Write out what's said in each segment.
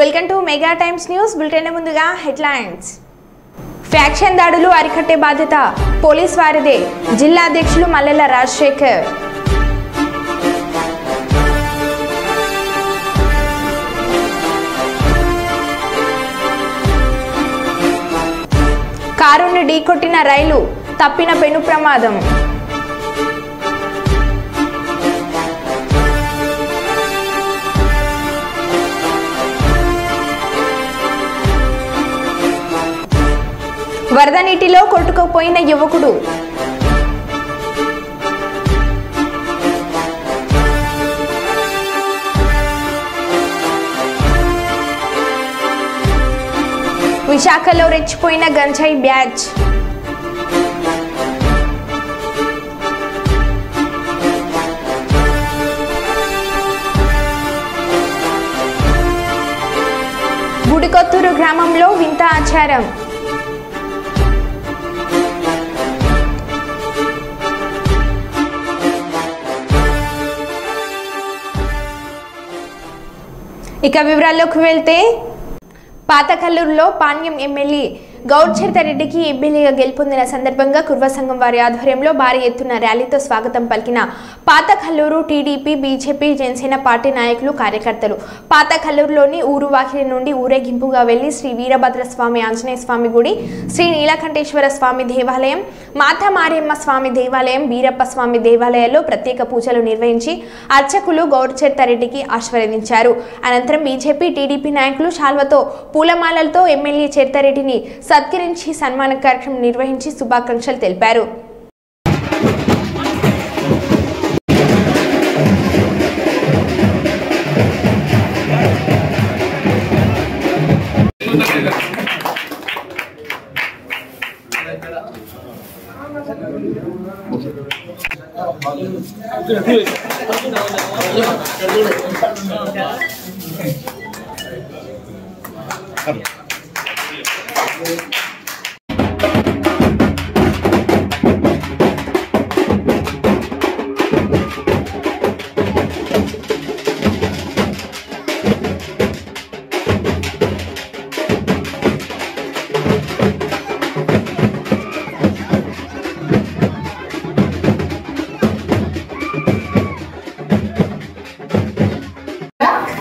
Welcome to mega times news bulletin. ముందుగా headlines. Faction దాడులు అరికట్టే బాధ్యత పోలీస్ వారిదే, జిల్లా అధ్యక్షులు మల్లెల రాజశేఖర్. కారుని ఢీకొట్టిన రైలు, తప్పిన పెను ప్రమాదం. వరద నీటిలో కొట్టుకుపోయిన యువకుడు. విశాఖలో రెచ్చిపోయిన గంజాయి బ్యాచ్. గుడికొత్తూరు గ్రామంలో వింత ఆచారం. ఇక వివరాల్లోకి వెళ్తే, పాతకల్లూరులో పాణ్యం ఎమ్మెల్యే గౌడ్చరిత రెడ్డికి ఎమ్మెల్యేగా గెలుపొందిన సందర్భంగా కుర్వ సంఘం వారి ఆధ్వర్యంలో భారీ ఎత్తున ర్యాలీతో స్వాగతం పలికిన పాతకల్లూరు టీడీపీ, బీజేపీ, జనసేన పార్టీ నాయకులు, కార్యకర్తలు. పాతకల్లూరులోని ఊరువాకిలి నుండి ఊరేగింపుగా వెళ్లి శ్రీ వీరభద్రస్వామి ఆంజనేయ స్వామి గుడి, శ్రీ నీలకంఠేశ్వర స్వామి దేవాలయం, మాతా మారియమ్మ స్వామి దేవాలయం, వీరప్ప స్వామి దేవాలయాల్లో ప్రత్యేక పూజలు నిర్వహించి అర్చకులు గౌడ్చరిత రెడ్డికి ఆశీర్వదించారు. అనంతరం బీజేపీ, టీడీపీ నాయకులు శాల్వతో, పూలమాలలతో ఎమ్మెల్యే చరితారెడ్డిని సత్కరించి సన్మాన కార్యక్రమం నిర్వహించి శుభాకాంక్షలు తెలిపారు.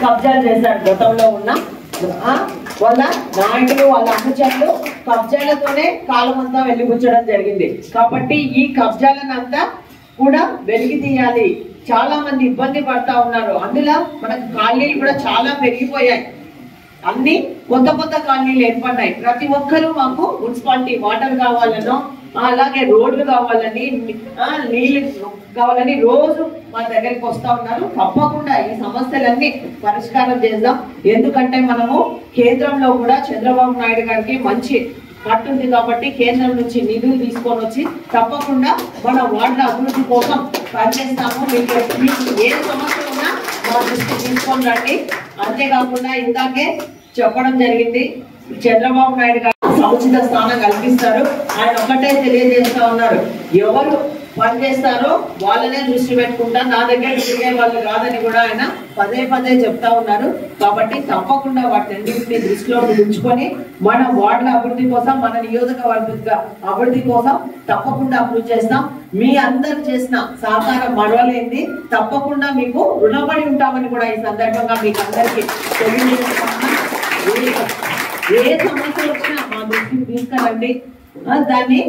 కబ్జాలు చేశారు. గతంలో ఉన్న వాళ్ళ నాయకులు, వాళ్ళ అనుచరులు కబ్జాలతోనే కాలం అంతా వెలిబుచ్చడం జరిగింది. కాబట్టి ఈ కబ్జాలనంతా కూడా వెలికి తీయాలి. చాలా మంది ఇబ్బంది పడతా ఉన్నారు. అందులో మనకు కాలనీలు కూడా చాలా పెరిగిపోయాయి. అన్ని కొత్త కొత్త కాలనీలు ఏర్పడినాయి. ప్రతి ఒక్కరూ మాకు మున్సిపాలిటీ వాటర్ కావాలనో, అలాగే రోడ్లు కావాలని, నీళ్లు కావాలని రోజు మా దగ్గరికి వస్తా ఉన్నారు. తప్పకుండా ఈ సమస్యలన్నీ పరిష్కారం చేద్దాం. ఎందుకంటే మనము కేంద్రంలో కూడా చంద్రబాబు నాయుడు గారికి మంచి పట్టుంది కాబట్టి కేంద్రం నుంచి నిధులు తీసుకొని వచ్చి తప్పకుండా మన వార్డుల అభివృద్ధి కోసం పనిచేస్తాము. మీకు ఏ సమస్య ఉన్నా మా దృష్టికి తీసుకొని రండి. అంతేకాకుండా ఇందాకే చెప్పడం జరిగింది, చంద్రబాబు నాయుడు గారు సముచిత స్థానం కల్పిస్తారు. ఆయన ఒక్కటే తెలియజేస్తా ఉన్నారు, ఎవరు పనిచేస్తారో వాళ్ళనే దృష్టి పెట్టుకుంటా, నా దగ్గర తిరిగే వాళ్ళు కాదని కూడా ఆయన పదే పదే చెప్తా ఉన్నారు. కాబట్టి తప్పకుండా వాటిని దృష్టిలో ఉంచుకొని మన వార్డుల అభివృద్ధి కోసం, మన నియోజకవర్గ అభివృద్ధి కోసం తప్పకుండా అభివృద్ధి చేస్తాం. మీ అందరు చేసిన సహకారం మరవలేంది. తప్పకుండా మీకు రుణపడి ఉంటామని కూడా ఈ సందర్భంగా మీకు అందరికీ తెలియజేస్తున్నా. ఏ సమస్య వచ్చినా మా దృష్టికి తీసుకురండి. దాన్ని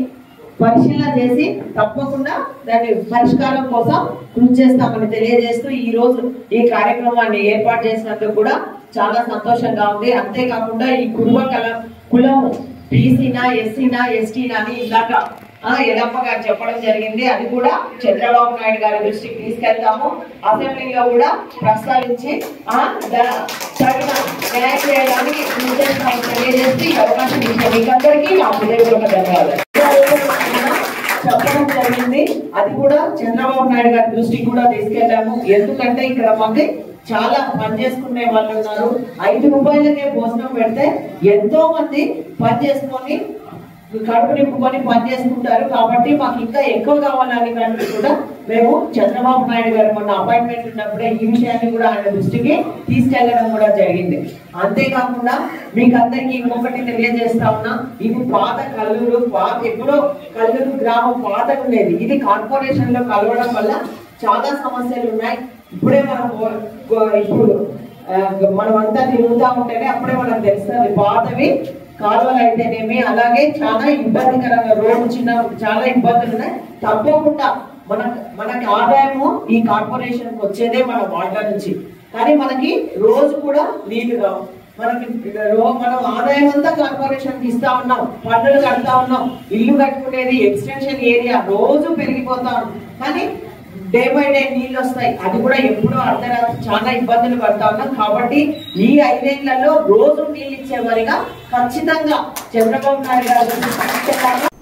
పరిశీలన చేసి తప్పకుండా దాని పరిష్కారం కోసం కృషి చేస్తామని తెలియజేస్తూ ఈ రోజు ఈ కార్యక్రమాన్ని ఏర్పాటు చేసినందుకు కూడా చాలా సంతోషంగా ఉంది. అంతేకాకుండా ఈ కుర్వ కులం బీసీనా, ఎస్సీనా, ఎస్టీనా అని ఇలాగ యలప్ప గారు చెప్పడం జరిగింది. అది కూడా చంద్రబాబు నాయుడు గారి దృష్టికి తీసుకెళ్తాము. అసెంబ్లీలో కూడా ప్రస్తావించి న్యాయం చేయడానికి తెలియజేసి అవకాశం ఇచ్చిన మీకందరికీ నా హృదయపూర్వక ధన్యవాదాలు చెప్పడం జరిగింది. అది కూడా చంద్రబాబు నాయుడు గారి దృష్టికి కూడా తీసుకెళ్లాము. ఎందుకంటే ఇక్కడ మంది చాలా పని చేసుకునే వాళ్ళు ఉన్నారు. 5 రూపాయలకే భోజనం పెడితే ఎంతో మంది పని చేసుకొని కడుపు నింపుకొని పని చేసుకుంటారు. కాబట్టి మాకు ఇంకా ఎక్కువ కావాలని కానీ కూడా మేము చంద్రబాబు నాయుడు గారు మొన్న అపాయింట్మెంట్ ఉన్నప్పుడే ఈ విషయాన్ని కూడా ఆయన దృష్టికి తీసుకెళ్లడం కూడా జరిగింది. అంతేకాకుండా మీకు అందరికీ ఇంకొకటి తెలియజేస్తా ఉన్నా, ఇది పాత కల్లూరు, ఎప్పుడో కల్లూరు గ్రామం పాత ఉండేది. ఇది కార్పొరేషన్ లో కలవడం వల్ల చాలా సమస్యలు ఉన్నాయి. ఇప్పుడే మనం అంతా తిరుగుతూ ఉంటేనే అప్పుడే మనకు తెలుస్తుంది. పాతవి కాలువలు అయితేనేమి, అలాగే చాలా ఇబ్బందికరంగా రోడ్డు చాలా ఇబ్బందులు ఉన్నాయి. తప్పకుండా మనకి ఆదాయము ఈ కార్పొరేషన్ వచ్చేదే మన వాటర్ నుంచి, కానీ మనకి రోజు కూడా నీళ్లు రావు. మనం ఆదాయం అంతా కార్పొరేషన్ కి ఇస్తా ఉన్నాం, పన్నులు కడతా ఉన్నాం, ఇల్లు కట్టుకునేది ఎక్స్టెన్షన్ ఏరియా రోజు పెరిగిపోతా ఉన్నాం, కానీ డే బై డే నీళ్ళు వస్తాయి. అది కూడా ఎప్పుడో అర్ధరాత్రి చాలా ఇబ్బందులు పడతా ఉన్నాం. కాబట్టి ఈ 5 ఏళ్లలో రోజు నీళ్ళు ఇచ్చేవారిగా ఖచ్చితంగా చంద్రబాబు నాయుడు గారు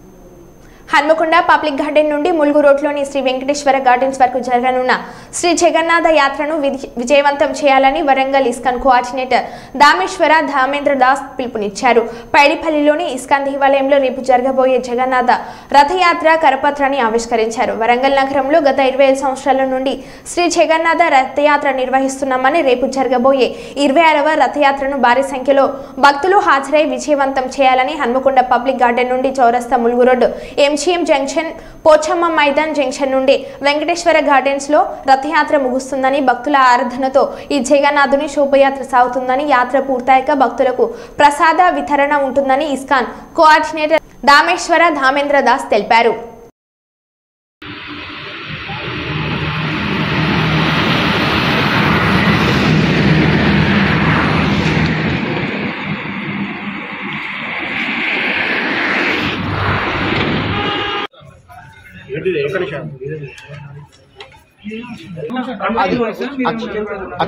హన్మకొండ పబ్లిక్ గార్డెన్ నుండి ములుగు రోడ్లోని శ్రీ వెంకటేశ్వర గార్డెన్స్ వరకు జరగనున్న శ్రీ జగన్నాథ యాత్రను విజయవంతం చేయాలని వరంగల్ ఇస్కాన్ కోఆర్డినేటర్ దామేశ్వర ధామేంద్ర దాస్ పిలుపునిచ్చారు. పైడిపల్లిలోని ఇస్కాన్ దేవాలయంలో రేపు జరగబోయే జగన్నాథ రథయాత్ర కరపత్రాన్ని ఆవిష్కరించారు. వరంగల్ నగరంలో గత 25 సంవత్సరాల నుండి శ్రీ జగన్నాథ రథయాత్ర నిర్వహిస్తున్నామని, రేపు జరగబోయే 26వ రథయాత్రను భారీ సంఖ్యలో భక్తులు హాజరై విజయవంతం చేయాలని హన్మకొండ పబ్లిక్ గార్డెన్ నుండి చౌరస్తా Mulugu road MGM junction Pochamma Maidan junction నుండి వెంకటేశ్వర గార్డెన్స్ లో రథయాత్ర ముగుస్తుందని, భక్తుల ఆరాధనతో ఈ జగన్నాథుని శోభయాత్ర సాగుతుందని, యాత్ర పూర్తయ్యాక భక్తులకు ప్రసాద వితరణ ఉంటుందని ఇస్కాన్ కోఆర్డినేటర్ దామేశ్వర ధామేంద్ర దాస్ తెలిపారు.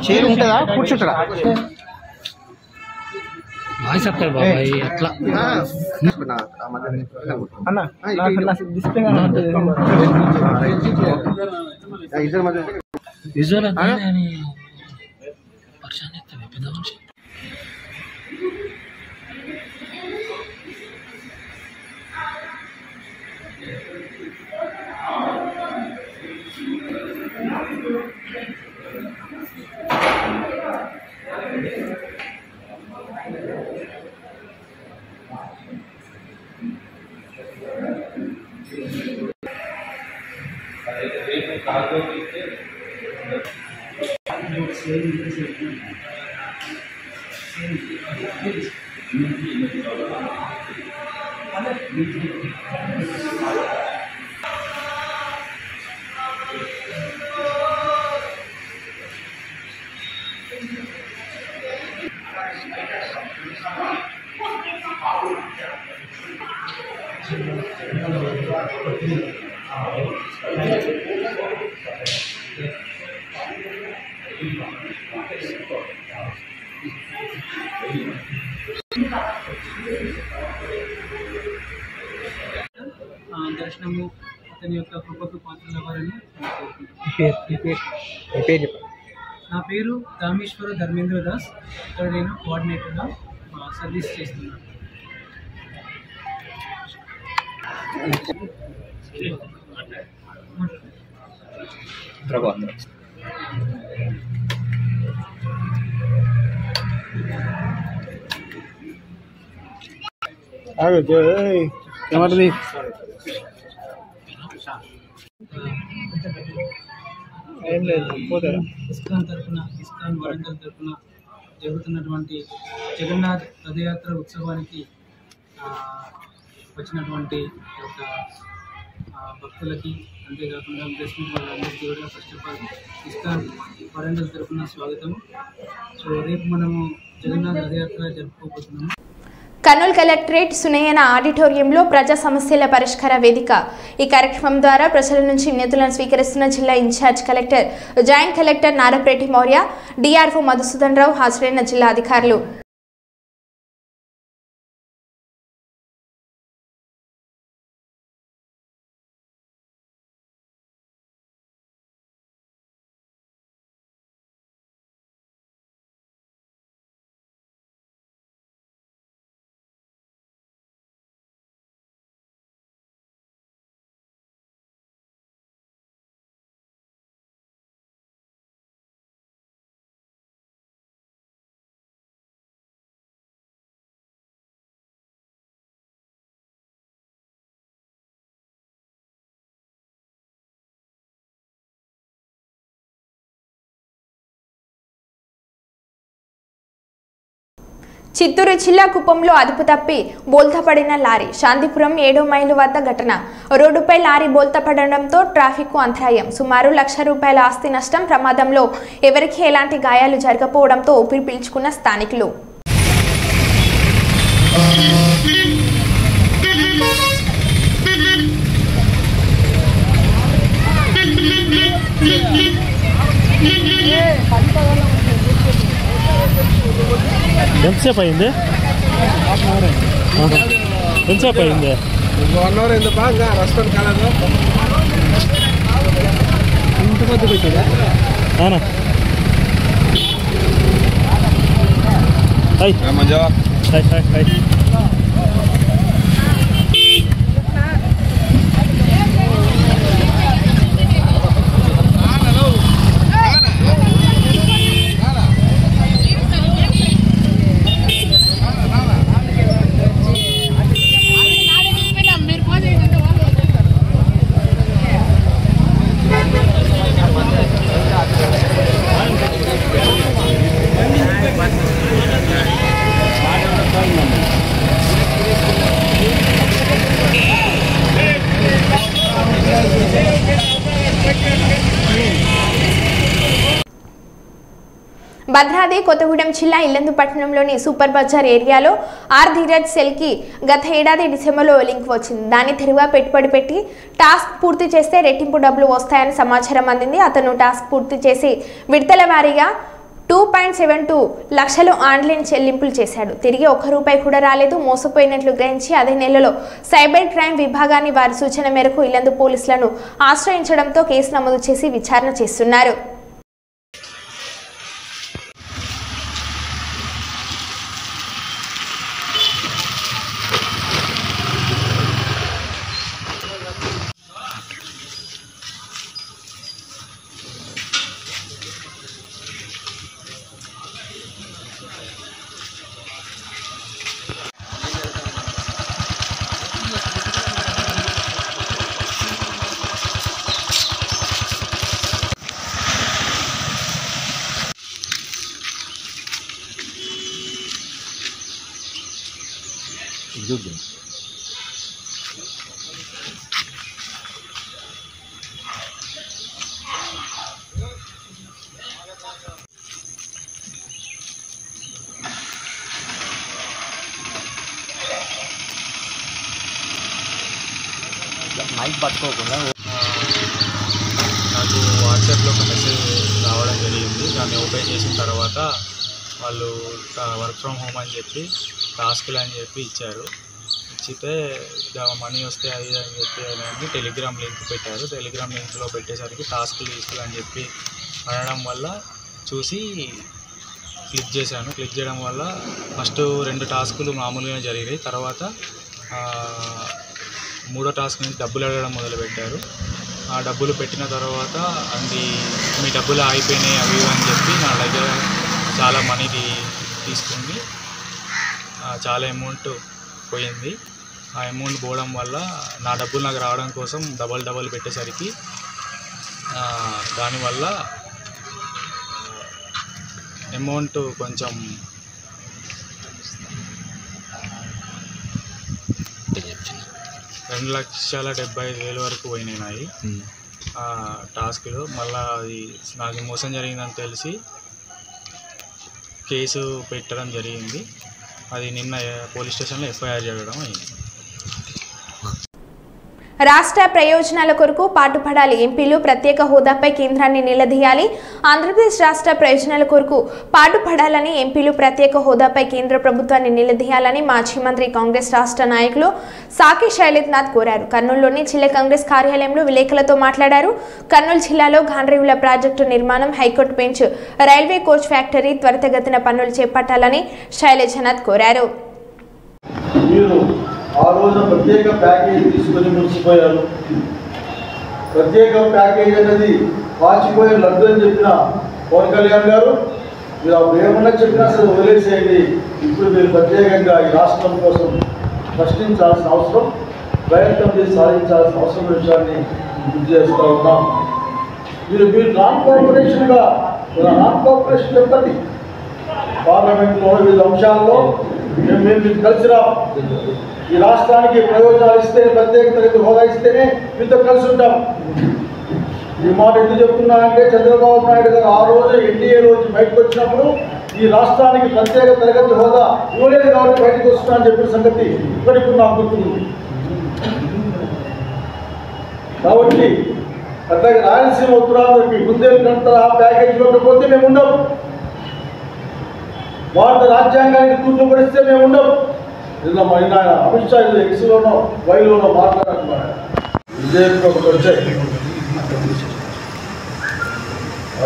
చైర్ ఉంటుందా, కూర్చుంటారా? చెప్తారు బాబాయ్ అట్లా దర్శనము అతని యొక్క కృపకు పాత్రలవ్వాలని. నా పేరు దామేశ్వర ధర్మేంద్ర దాస్. ఇక్కడ నేను కోఆర్డినేటర్గా సర్వీస్ చేస్తున్నాను. ఏమంటుంది? ఏం లేదు, పోతారా? ఇస్కాన్ వరంగల్ తరఫున జరుగుతున్నటువంటి జగన్నాథ్ రథయాత్ర ఉత్సవానికి వచ్చినటువంటి ఒక భక్తులకి, అంతేకాకుండా దర్శనం వాళ్ళందరికీ కూడా first of all ISKCON Warangal తరఫున స్వాగతము. సో రేపు మనము జగన్నాథ్ రథయాత్ర జరుపుకోబోతున్నాము. కర్నూలు కలెక్టరేట్ సునయన ఆడిటోరియంలో ప్రజా సమస్యల పరిష్కార వేదిక. ఈ కార్యక్రమం ద్వారా ప్రజల నుంచి వినతులను స్వీకరిస్తున్న జిల్లా in-charge collector, joint collector Narapreddy Mourya, DRO Madhusudan Rao, హాజరైన జిల్లా అధికారులు. చిత్తూరు జిల్లా కుప్పంలో అదుపు తప్పి బోల్తాపడిన లారీ. శాంతిపురం 7వ మైలు వద్ద ఘటన. రోడ్డుపై లారీ బోల్తాపడడంతో ట్రాఫిక్ అంతరాయం. సుమారు ₹1,00,000 ఆస్తి నష్టం. ప్రమాదంలో ఎవరికీ ఎలాంటి గాయాలు జరగకపోవడంతో ఊపిరి పీల్చుకున్న స్థానికులు. ఎంతసేపు అయింది? ఎంతసేపు అయింది? 1 అవర్ అయింది బాగా రెస్టారెంట్ కాలేదు ఇంత మధ్య పెట్టారా అవునా? Hi hi hi hi. Bhadradri Kothagudem జిల్లా ఇల్లందు పట్టణంలోని సూపర్ బజార్ ఏరియాలో ఆర్ ధీరజ్ సెల్కి గత ఏడాది డిసెంబర్లో లింక్ వచ్చింది. దాన్ని తిరుగా పెట్టుబడి పెట్టి టాస్క్ పూర్తి చేస్తే రెట్టింపు డబ్బులు వస్తాయని సమాచారం అందింది. అతను టాస్క్ పూర్తి చేసి విడతల వారీగా 2.72 లక్షలు ఆన్లైన్ చెల్లింపులు చేశాడు. తిరిగి ₹1 కూడా రాలేదు. మోసపోయినట్లు గ్రహించి అదే నెలలో సైబర్ క్రైమ్ విభాగాన్ని వారి సూచన మేరకు ఇల్లందు పోలీసులను ఆశ్రయించడంతో కేసు నమోదు చేసి విచారణ చేస్తున్నారు. మైక్ పట్టుకోకుండా నాకు వాట్సాప్లో ఒక మెసేజ్ రావడం జరిగింది. దాన్ని ఓపెన్ చేసిన తర్వాత వాళ్ళు వర్క్ ఫ్రమ్ హోమ్ అని చెప్పి టాస్క్లు అని చెప్పి ఇచ్చారు. ఇచ్చితే మనీ వస్తే అది అని చెప్పి అనేది టెలిగ్రామ్ లింక్ పెట్టారు. టెలిగ్రామ్ లింక్లో పెట్టేసరికి టాస్క్లు అని చెప్పి అనడం వల్ల చూసి క్లిక్ చేశాను. క్లిక్ చేయడం వల్ల ఫస్ట్ 2 టాస్కులు మామూలుగానే జరిగాయి. తర్వాత 3వ టాస్క్ నుంచి డబ్బులు అడగడం మొదలుపెట్టారు. ఆ డబ్బులు పెట్టిన తర్వాత మీ డబ్బులు అయిపోయినాయి అవి అని చెప్పి నా దగ్గర చాలా మనీ తీసుకుంది. చాలా అమౌంట్ పోయింది. ఆ అమౌంట్ పోవడం వల్ల నా డబ్బులు నాకు రావడం కోసం డబల్ పెట్టేసరికి దానివల్ల అమౌంట్ కొంచెం $2,70,000 వరకు పోయినాయి ఆ టాస్క్లో. మళ్ళీ అది నాకు మోసం జరిగిందని తెలిసి కేసు పెట్టడం జరిగింది. అది నిన్న పోలీస్ స్టేషన్లో FIR చేయడం అయింది. రాష్ట్ర ప్రయోజనాల కొరకు పాటుపడాలి. ఎంపీలు ప్రత్యేక హోదాపై కేంద్రాన్ని నిలదీయాలి. ఆంధ్రప్రదేశ్ రాష్ట్ర ప్రయోజనాల కొరకు పాటుపడాలని ఎంపీలు ప్రత్యేక హోదాపై కేంద్ర ప్రభుత్వాన్ని నిలదీయాలని మాజీ మంత్రి కాంగ్రెస్ రాష్ట్ర నాయకులు సాకి శైలజ్నాథ్ కోరారు. కర్నూలులోని జిల్లా కాంగ్రెస్ కార్యాలయంలో విలేకరులతో మాట్లాడారు. కర్నూలు జిల్లాలో గాండ్రేవుల ప్రాజెక్టు నిర్మాణం, high court bench, railway coach factory త్వరితగతిన పనులు చేపట్టాలని శైలజ్నాథ్ కోరారు. ఆ రోజు ప్రత్యేక ప్యాకేజ్ తీసుకొని మురిసిపోయారు. ప్రత్యేక ప్యాకేజ్ అనేది పాచిపోయిన లడ్డు అని చెప్పిన పవన్ కళ్యాణ్ గారు, మీరు అప్పుడు ఏమన్నా చెప్పినా సరే వదిలేసేయండి. ఇప్పుడు మీరు ప్రత్యేకంగా ఈ రాష్ట్రం కోసం ప్రశ్నించాల్సిన అవసరం, ప్రయత్నం చేసి సాధించాల్సిన అవసరం విషయాన్ని గుర్తు చేస్తూ ఉన్నాం. మీరు నాన్ కోఆపరేషన్ చెప్పండి. పార్లమెంట్లో వివిధ అంశాల్లో మేము కలిసి ఈ రాష్ట్రానికి ప్రయోజనాలు ఇస్తే ప్రత్యేక తరగతి హోదా ఇస్తేనే మీతో కలిసి ఉంటాం. ఈ మాట ఎందుకు చెప్తున్నా అంటే చంద్రబాబు నాయుడు గారు ఆ రోజు ఎన్డీఏ రోజు బయటకు వచ్చినప్పుడు ఈ రాష్ట్రానికి ప్రత్యేక తరగతి హోదా ఇవ్వలేదు కాబట్టి బయటకు వస్తున్నా అని చెప్పిన సంగతి ఇప్పటికి నాకు గుర్తుంది. కాబట్టి అట్లాగే రాయలసీమ ఉత్తరాంధ్రకి బుందేల్ఖండ్ ఆ ప్యాకేజ్ ఇవ్వకపోతే మేము ఉండము. భారత రాజ్యాంగానికి తూట్లు పడిస్తే మేము ఉండము. నిన్న ఆయన అమిత్ షా ఎక్స్లోనో వైలోనో మాట్లాడుతున్నారు. విజయకు ఒకటి వచ్చాయి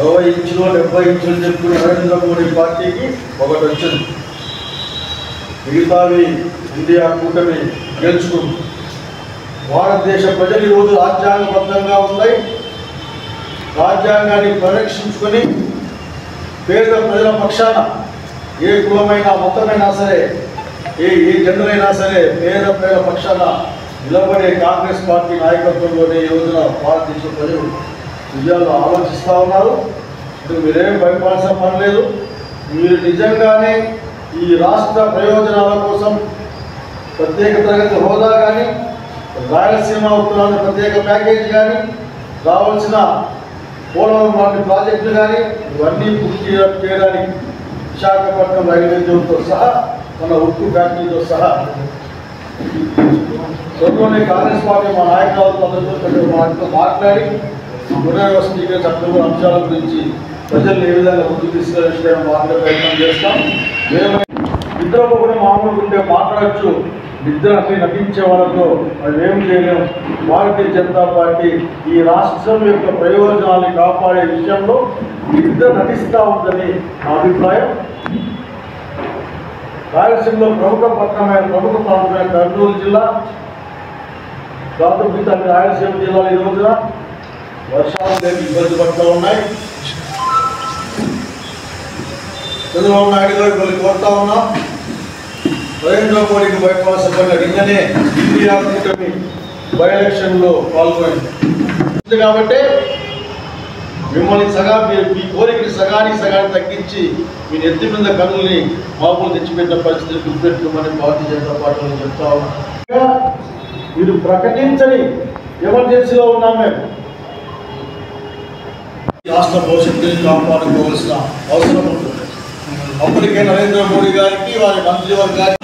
60 ఇంచులు 70 ఇంచులు చెప్పుకుని నరేంద్ర మోడీ పార్టీకి ఒకటి వచ్చింది. మిగతావి ఇండియా కూటమి గెలుచుకుంది. భారతదేశ ప్రజలు ఈరోజు రాజ్యాంగబద్ధంగా ఉన్నాయి. రాజ్యాంగాన్ని పరిరక్షించుకొని పేద ప్రజల పక్షాన ఏ కులమైనా మతమైనా సరే ఏ జెండర్ అయినా సరే పేద ప్రజల పక్షాన నిలబడే కాంగ్రెస్ పార్టీ నాయకత్వంలోనే ఈ రోజున భారతదేశ ప్రజలు విజయాలు ఆలోచిస్తూ ఉన్నారు. మీరేం భయపడాల్సిన పని లేదు. మీరు నిజంగానే ఈ రాష్ట్ర ప్రయోజనాల కోసం ప్రత్యేక తరగతి హోదా కానీ రాయలసీమ ఉత్తరాంధ్ర ప్రత్యేక ప్యాకేజీ కానీ రావాల్సిన పోలవరం లాంటి ప్రాజెక్టులు కానీ ఇవన్నీ పూర్తి చేయడానికి విశాఖపట్నం రైల్వే జోన్తో సహా మన ఉక్కు ఫ్యాక్టరీతో సహా త్వరలోనే కాంగ్రెస్ పార్టీ మా నాయకులతో మాట్లాడి పునర్వసతిగా చట్టంలో అంశాల గురించి ప్రజలు ఏ విధంగా ముందుకు తీసుకెళ్ళే మార్గ ప్రయత్నం చేస్తాం. నిద్రలో కూడా మామూలుగా ఉంటే మాట్లాడచ్చు. నిద్ర నటించే వాళ్ళతో అది ఏం చేయలేము. భారతీయ జనతా పార్టీ ఈ రాష్ట్రం యొక్క ప్రయోజనాన్ని కాపాడే విషయంలో నిద్ర నటిస్తూ ఉందని నా అభిప్రాయం. రాయలసీమలో ప్రముఖ ప్రాంతమైన కర్నూలు జిల్లా దాంతో మిగతా రాయలసీమ జిల్లాలో ఈ రోజున వర్షాలు లేని ఇబ్బంది పడుతూ ఉన్నాయి. చంద్రబాబు నాయుడు గారు కొన్ని కోరుతా ఉన్నాం. నరేంద్ర మోడీకి భయపడాల్సిన నిన్ననే ఇండియా కూటమి బై ఎలక్షన్లో పాల్గొంది కాబట్టి మిమ్మల్ని మీ కోరికని సగానికి తగ్గించి మీ నెత్తి మీద కన్నుల్ని మామూలు తెచ్చిపెట్టిన పరిస్థితిని గుర్తుపెట్టుకోమని భారతీయ జనతా పార్టీలో చెప్తా ఉన్నా. మీరు ప్రకటించని ఎమర్జెన్సీలో ఉన్నాం. మేము రాష్ట్ర భవిష్యత్తుని కాపాడుకోవాల్సిన అవసరం ఉంటుంది. అప్పటికే నరేంద్ర మోడీ గారికి వారి మంత్రివర్గానికి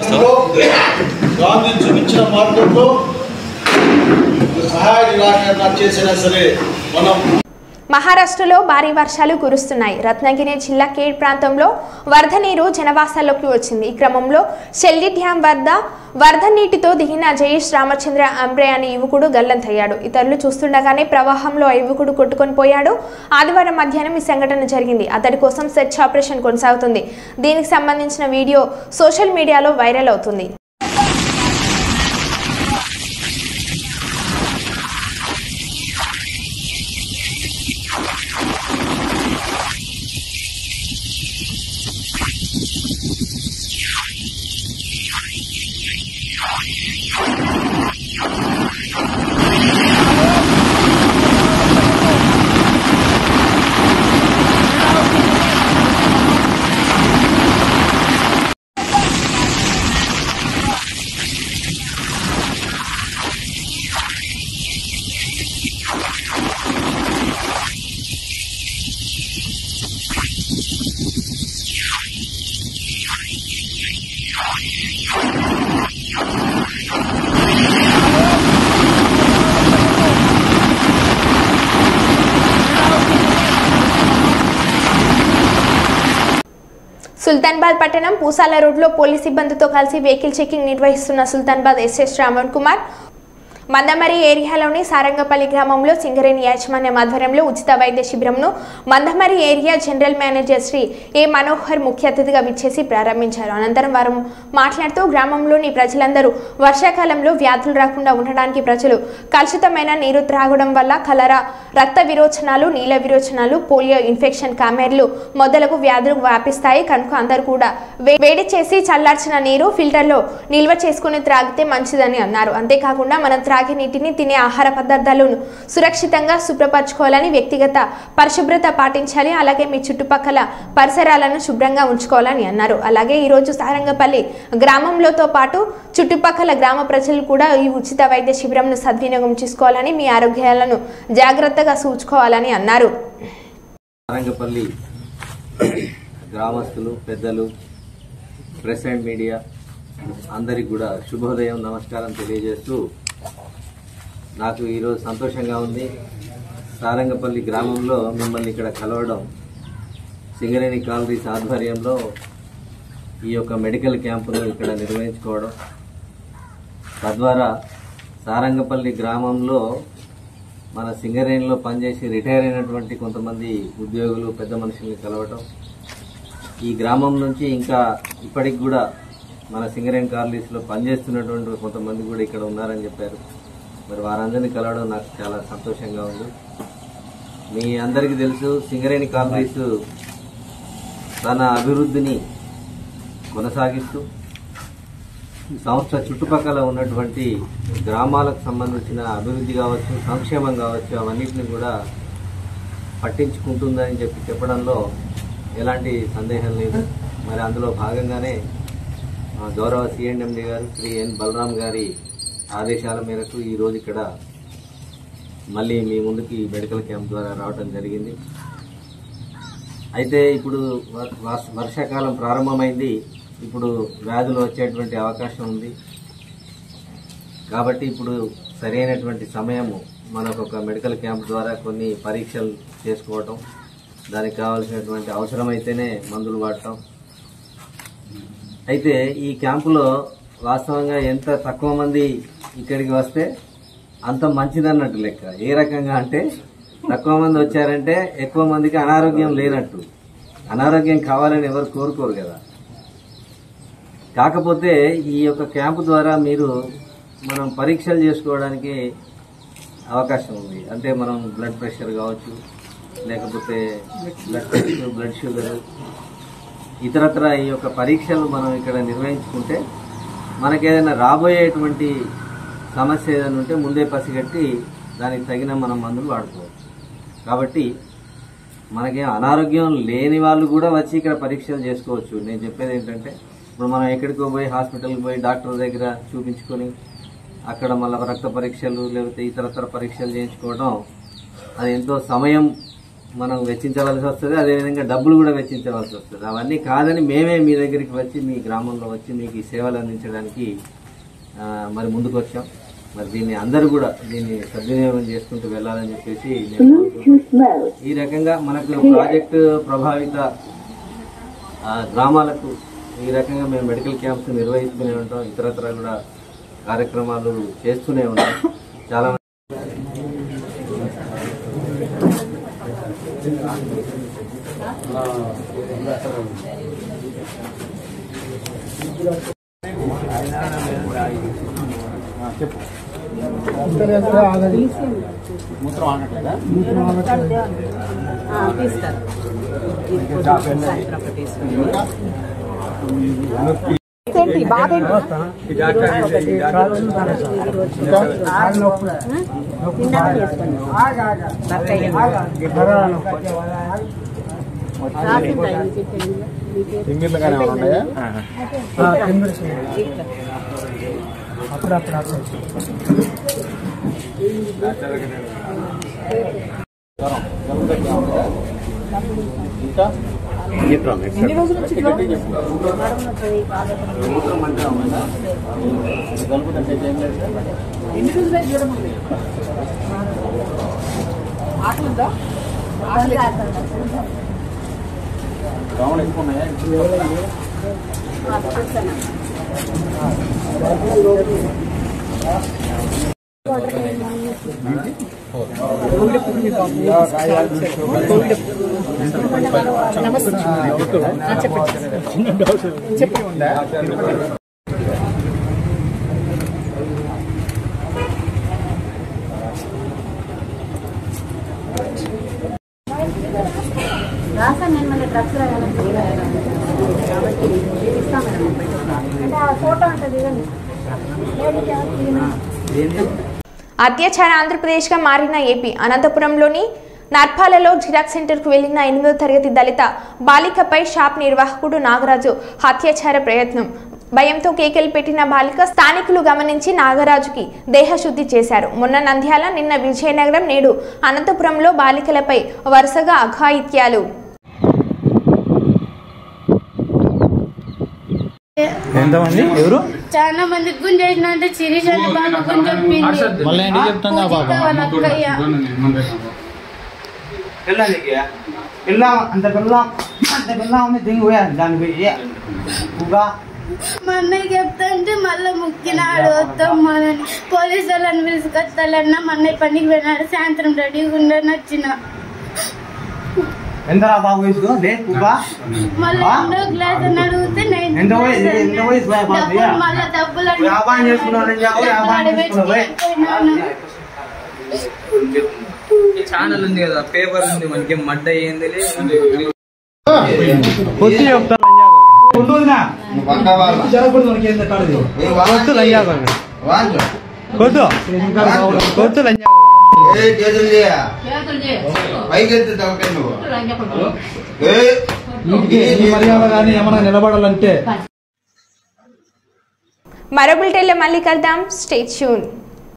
గాంధీ చూపించిన మార్గంలో సహాయ నిరాకరణ చేసినా సరే మనం. మహారాష్ట్రలో భారీ వర్షాలు కురుస్తున్నాయి. రత్నగిరి జిల్లా కేడ్ ప్రాంతంలో వరద నీరు జనవాసాల్లోకి వచ్చింది. ఈ క్రమంలో షెల్లి డ్యాం వద్ద వరద నీటితో దిగిన జయేష్ రామచంద్ర అంబ్రే అనే యువకుడు గల్లంతయ్యాడు. ఇతరులు చూస్తుండగానే ప్రవాహంలో ఆ యువకుడు కొట్టుకొని పోయాడు. ఆదివారం మధ్యాహ్నం ఈ సంఘటన జరిగింది. అతడి కోసం సెర్చ్ ఆపరేషన్ కొనసాగుతుంది. దీనికి సంబంధించిన వీడియో సోషల్ మీడియాలో వైరల్ అవుతుంది. సుల్తాన్బాద్ పట్టణం పూసాల రోడ్లో పోలీస్ సిబ్బందితో కలిసి వెహికల్ చెకింగ్ నిర్వహిస్తున్న సుల్తాన్బాద్ ఎస్ఎస్ శ్రావణ్ కుమార్ మందమరి ఏరియాలోని సారంగపల్లి గ్రామంలో సింగరేణి యాజమాన్యం ఆధ్వర్యంలో ఉచిత వైద్య శిబిరంను Mandamarri area general manager Shri A Manohar ముఖ్య అతిథిగా విచ్చేసి ప్రారంభించారు. అనంతరం వారు మాట్లాడుతూ గ్రామంలోని ప్రజలందరూ వర్షాకాలంలో వ్యాధులు రాకుండా ఉండడానికి ప్రజలు కలుషితమైన నీరు త్రాగడం వల్ల కలరా, రక్త విరోచనాలు, నీల విరోచనాలు, పోలియో ఇన్ఫెక్షన్, కామెర్లు మొదలగు వ్యాధులు వ్యాపిస్తాయి కనుక అందరూ కూడా వేడి చేసి చల్లార్చిన నీరు ఫిల్టర్లో నిల్వ చేసుకుని త్రాగితే మంచిదని అన్నారు. అంతేకాకుండా మనం త్రాగే నీటిని, తినే ఆహార పదార్థాలను సురక్షితంగా శుభ్రపరచుకోవాలని, వ్యక్తిగత పరిశుభ్రత పాటించాలి. అలాగే మీ చుట్టుపక్కల పరిసరాలను శుభ్రంగా ఉంచుకోవాలని అన్నారు. అలాగే ఈరోజు సారంగపల్లి గ్రామంలోతో పాటు చుట్టుపక్కల గ్రామ ప్రజలు కూడా ఈ ఉచిత వైద్య శిబిరంను సద్వినియోగం చేసుకోవాలని, మీ ఆరోగ్యాలను జాగ్రత్తగా చూసుకోవాలని అన్నారు. సారంగపల్లి గ్రామస్తులు, పెద్దలు, ప్రెస్ అండ్ మీడియా అందరికి కూడా శుభోదయం, నమస్కారం తెలియజేస్తూ నాకు ఈరోజు సంతోషంగా ఉంది. సారంగపల్లి గ్రామంలో మిమ్మల్ని ఇక్కడ కలవడం, సింగరేణి కాలరీస్ ఆధ్వర్యంలో ఈ యొక్క మెడికల్ క్యాంపును ఇక్కడ నిర్వహించుకోవడం, తద్వారా సారంగపల్లి గ్రామంలో మన సింగరేణిలో పనిచేసి రిటైర్ అయినటువంటి కొంతమంది ఉద్యోగులు, పెద్ద మనుషుల్ని కలవటం, ఈ గ్రామం నుంచి ఇంకా ఇప్పటికి కూడా మన సింగరేణి కాలనీస్లో పనిచేస్తున్నటువంటి కొంతమంది కూడా ఇక్కడ ఉన్నారని చెప్పారు. మరి వారందరినీ కలవడం నాకు చాలా సంతోషంగా ఉంది. మీ అందరికీ తెలుసు, సింగరేణి కాలనీస్ తన అభివృద్ధిని కొనసాగిస్తూ సంస్థ చుట్టుపక్కల ఉన్నటువంటి గ్రామాలకు సంబంధించిన అభివృద్ధి కావచ్చు, సంక్షేమం కావచ్చు, అవన్నిటిని కూడా పట్టించుకుంటుందని చెప్పడంలో ఎలాంటి సందేహం లేదు. మరి అందులో భాగంగానే గౌరవ సిఎండి గారు శ్రీ ఎన్ బలరాం గారి ఆదేశాల మేరకు ఈరోజు ఇక్కడ మళ్ళీ మీ ముందుకి మెడికల్ క్యాంప్ ద్వారా రావడం జరిగింది. అయితే ఇప్పుడు వర్షాకాలం ప్రారంభమైంది, ఇప్పుడు వ్యాధులు వచ్చేటువంటి అవకాశం ఉంది. కాబట్టి ఇప్పుడు సరైనటువంటి సమయము మనకు ఒక మెడికల్ క్యాంప్ ద్వారా కొన్ని పరీక్షలు చేసుకోవటం, దానికి కావాల్సినటువంటి అవసరమైతేనే మందులు వాడటం. అయితే ఈ క్యాంపులో వాస్తవంగా ఎంత తక్కువ మంది ఇక్కడికి వస్తే అంత మంచిదన్నట్టు లెక్క. ఏ రకంగా అంటే తక్కువ మంది వచ్చారంటే ఎక్కువ మందికి అనారోగ్యం లేనట్టు. అనారోగ్యం కావాలని ఎవరు కోరుకోరు కదా. కాకపోతే ఈ యొక్క క్యాంపు ద్వారా మనం పరీక్షలు చేసుకోవడానికి అవకాశం ఉంది. అంటే మనం బ్లడ్ ప్రెషర్ కావచ్చు, లేకపోతే బ్లడ్ షుగర్, ఇతరత్ర ఈ యొక్క పరీక్షలు మనం ఇక్కడ నిర్వహించుకుంటే మనకేదైనా రాబోయేటువంటి సమస్య ఏదైనా ఉంటే ముందే పసిగట్టి దానికి తగిన మనం మందులు వాడుకోవచ్చు. కాబట్టి మనకేం అనారోగ్యం లేని వాళ్ళు కూడా వచ్చి ఇక్కడ పరీక్షలు చేసుకోవచ్చు. నేను చెప్పేది ఏంటంటే, ఇప్పుడు మనం ఎక్కడికో పోయి హాస్పిటల్కి పోయి డాక్టర్ దగ్గర చూపించుకొని అక్కడ మళ్ళీ రక్త పరీక్షలు లేకపోతే ఇతరతర పరీక్షలు చేయించుకోవడం, అది ఎంతో సమయం మనం వెచ్చించవలసి వస్తుంది, అదేవిధంగా డబ్బులు కూడా వెచ్చించవలసి వస్తుంది. అవన్నీ కాదని మేమే మీ దగ్గరికి వచ్చి, మీ గ్రామంలో వచ్చి మీకు ఈ సేవలు అందించడానికి మరి ముందుకు వచ్చాం. మరి దీన్ని అందరూ కూడా దీన్ని సద్వినియోగం చేసుకుంటూ వెళ్ళాలని చెప్పేసి ఈ రకంగా మనకు ప్రాజెక్టు ప్రభావిత గ్రామాలకు ఈ రకంగా మేము మెడికల్ క్యాంప్స్ నిర్వహిస్తూనే ఉంటాం. ఇతరత్ర కూడా కార్యక్రమాలు చేస్తూనే ఉంటాం. చాలా చెప్పు తిమ్మిర్లుగానే ఉన్నాయా? అప్పుడప్పుడు ఎన్ని రోజుల నుంచి ఎన్ని రోజులు జ్వరం ఉంది? ఆటలుందా? దోమలు ఎక్కువ ఉన్నాయా? రాసా నేను మన డ్రగ్స్ కాబట్టి ఇస్తాం. ఫోటో ఉంటుంది అత్యాచార ఆంధ్రప్రదేశ్గా మారిన ఏపీ. అనంతపురంలోని నర్పాలలో జిరాక్స్ సెంటర్కు వెళ్లిన 8వ తరగతి దళిత బాలికపై షాప్ నిర్వాహకుడు నాగరాజు హత్యాచార ప్రయత్నం. భయంతో కేకలు పెట్టిన బాలిక స్థానికులు గమనించి నాగరాజుకి దేహశుద్ధి చేశారు. మొన్న నంద్యాల, నిన్న విజయనగరం, నేడు అనంతపురంలో బాలికలపై వరుసగా అఘాయిత్యాలు. ఎంతమంది ఎవరు చాలా మంది గుంజేసిన అంటే శిరీష్ అని బాబు గుంజెప్పింది. మళ్ళీ ఏంటి చెప్తుందా బాబా మా అన్నయ్య చెప్తాంటే మళ్ళీ ముక్కినాడు వస్తామని పోలీసు వాళ్ళని పిలుచుకొస్తాలన్నా మా అన్నయ్య పనికి పోయినాడు. సాయంత్రం రెడీగా ఉండని వచ్చిన మళ్ళీ రెండో గ్లాస్ అని అడిగితే మళ్ళీ డబ్బులు ఛానల్ ఉంది కదా, పేపర్ ఉంది, మనకి మడ్డ అయ్యింది. ఏమన్నా నిలబడాలంటే మరో బులెటిన్లో మళ్ళీ కలుద్దాం. Stay tune.